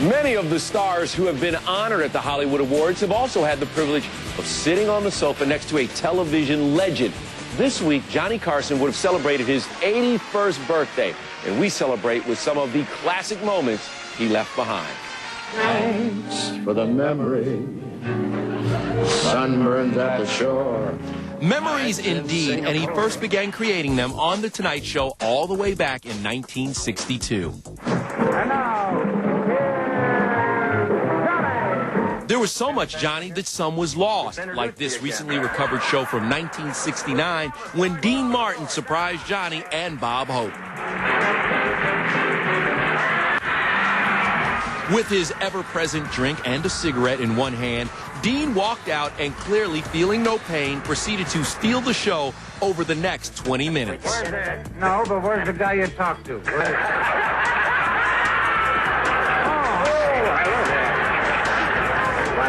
Many of the stars who have been honored at the Hollywood Awards have also had the privilege of sitting on the sofa next to a television legend. This week, Johnny Carson would have celebrated his 81st birthday, and we celebrate with some of the classic moments he left behind. Thanks for the memory, sunburns at the shore. Memories indeed, and he first began creating them on The Tonight Show all the way back in 1962. And now, Johnny! There was so much Johnny that some was lost, like this recently recovered show from 1969 when Dean Martin surprised Johnny and Bob Hope. With his ever-present drink and a cigarette in one hand, Dean walked out and, clearly feeling no pain, proceeded to steal the show over the next 20 minutes. Where's it? No, but where's the guy you talked to? Where's it?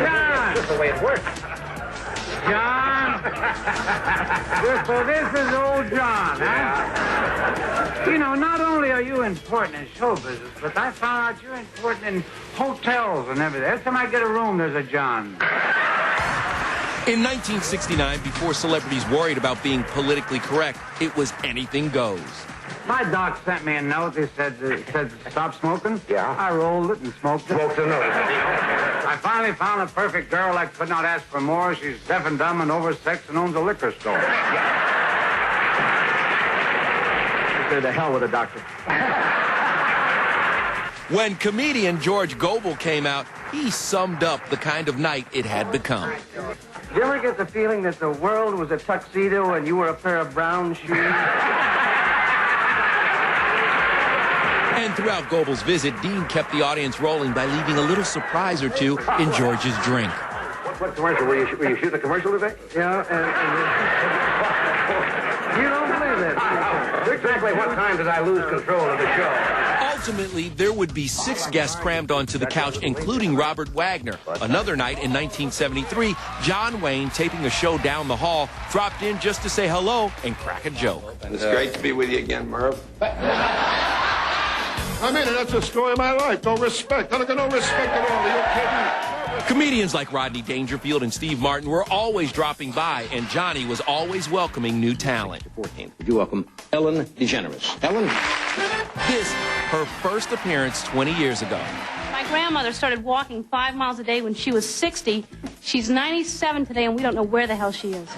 John! That's the way it works. John! So this is old John, huh? You know, not only are you important in show business, but I found out you're important in hotels and everything. Every time I get a room, there's a John. In 1969, before celebrities worried about being politically correct, it was anything goes. My doc sent me a note. He said stop smoking. Yeah. I rolled it and smoked it. Smoked the note. I finally found a perfect girl. I could not ask for more. She's deaf and dumb and oversexed and owns a liquor store. Say the hell with the doctor. When comedian George Gobel came out, he summed up the kind of night it had become. Did you ever get the feeling that the world was a tuxedo and you were a pair of brown shoes? And throughout Gobel's visit, Dean kept the audience rolling by leaving a little surprise or two in George's drink. What commercial? Were you shooting a commercial today? Yeah, you don't believe that. Exactly what time did I lose control of the show? Ultimately, there would be 6 guests crammed onto the couch, including Robert Wagner. Another night in 1973, John Wayne, taping a show down the hall, dropped in just to say hello and crack a joke. It's great to be with you again, Merv. I mean, that's the story of my life. No respect. I don't get no respect at all. Are you kidding? Comedians like Rodney Dangerfield and Steve Martin were always dropping by, and Johnny was always welcoming new talent. 14th. Would you welcome Ellen DeGeneres? Ellen? This, her first appearance 20 years ago. My grandmother started walking 5 miles a day when she was 60. She's 97 today, and we don't know where the hell she is.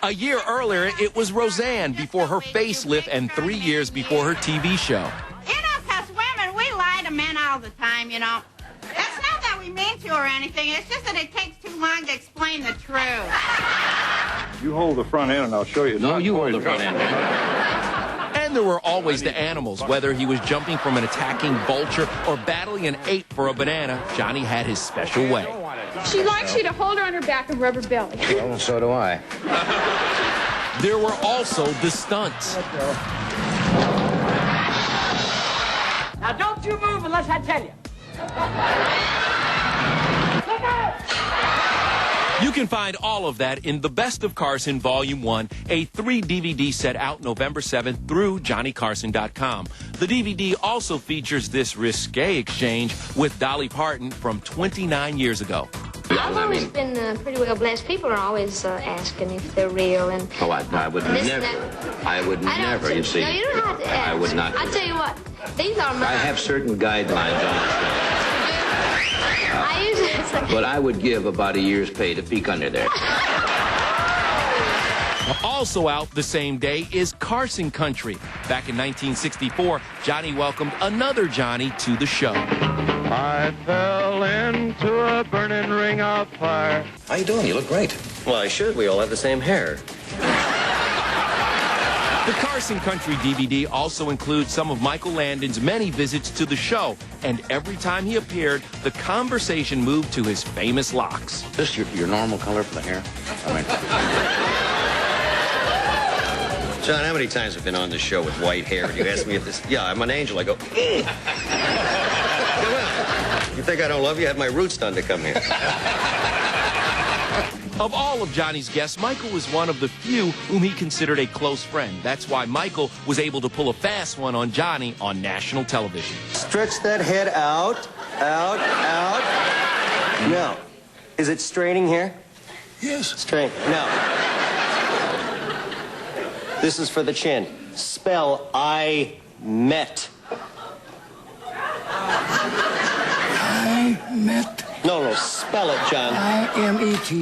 A year earlier, it was Roseanne before her facelift and 3 years before her TV show. You know, because women, we lie to men all the time, you know. It's not that we mean to or anything. It's just that it takes too long to explain the truth. You hold the front end and I'll show you. No, you hold the front end. And there were always the animals. Whether he was jumping from an attacking vulture or battling an ape for a banana, Johnny had his special way. She likes you to hold her on her back and rub her belly. Well, so do I. There were also the stunts. Now don't you move unless I tell you. Look out! You can find all of that in The Best of Carson Volume 1, a 3-DVD set out November 7th through JohnnyCarson.com. The DVD also features this risque exchange with Dolly Parton from 29 years ago. I've always been pretty well blessed. People are always asking if they're real. And Oh, I would never. I would never, you see. No, you don't have to ask. I would not. I tell you what, these are my... I have certain guidelines on this. I usually... But I would give about a year's pay to peek under there. Also out the same day is Carson Country. Back in 1964, Johnny welcomed another Johnny to the show. I fell into a burning ring of fire. How you doing? You look great. Well, I should. We all have the same hair. The Carson Country DVD also includes some of Michael Landon's many visits to the show, and every time he appeared, the conversation moved to his famous locks. Is this your normal color for the hair? I mean, John, how many times have I been on this show with white hair? And you ask me if this... Yeah, I'm an angel. I go... You think I don't love you? I had my roots done to come here. Of all of Johnny's guests, Michael was one of the few whom he considered a close friend. That's why Michael was able to pull a fast one on Johnny on national television. Stretch that head out, out, out. No. Is it straining here? Yes. Straight. No. This is for the chin. Spell I met. I met. No, spell it, John. I-M-E-T.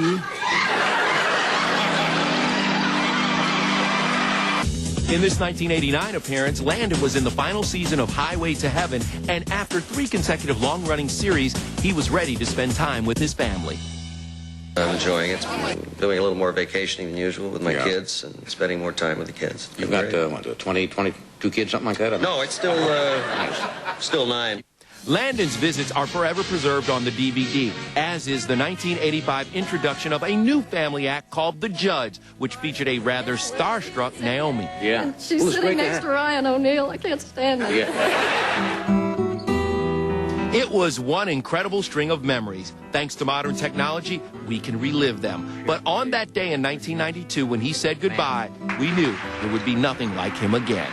In this 1989 appearance, Landon was in the final season of Highway to Heaven, and after 3 consecutive long-running series, he was ready to spend time with his family. I'm enjoying it. Doing a little more vacationing than usual with my kids and spending more time with the kids. You've got, 20, 22 kids, something like that? No, it's still 9. Landon's visits are forever preserved on the DVD, as is the 1985 introduction of a new family act called The Judge, which featured a rather starstruck Naomi. Yeah. She's sitting next to Ryan O'Neal. I can't stand that. Yeah. It was one incredible string of memories. Thanks to modern technology, we can relive them. But on that day in 1992, when he said goodbye, we knew there would be nothing like him again.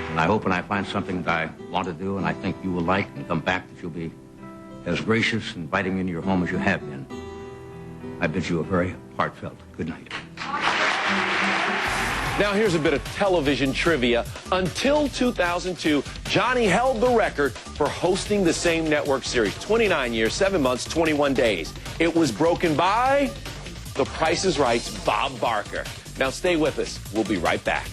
And I hope when I find something that I want to do and I think you will like and come back that you'll be as gracious and inviting me into your home as you have been. I bid you a very heartfelt good night. Now here's a bit of television trivia. Until 2002, Johnny held the record for hosting the same network series. 29 years, 7 months, 21 days. It was broken by The Price is Right's Bob Barker. Now stay with us. We'll be right back.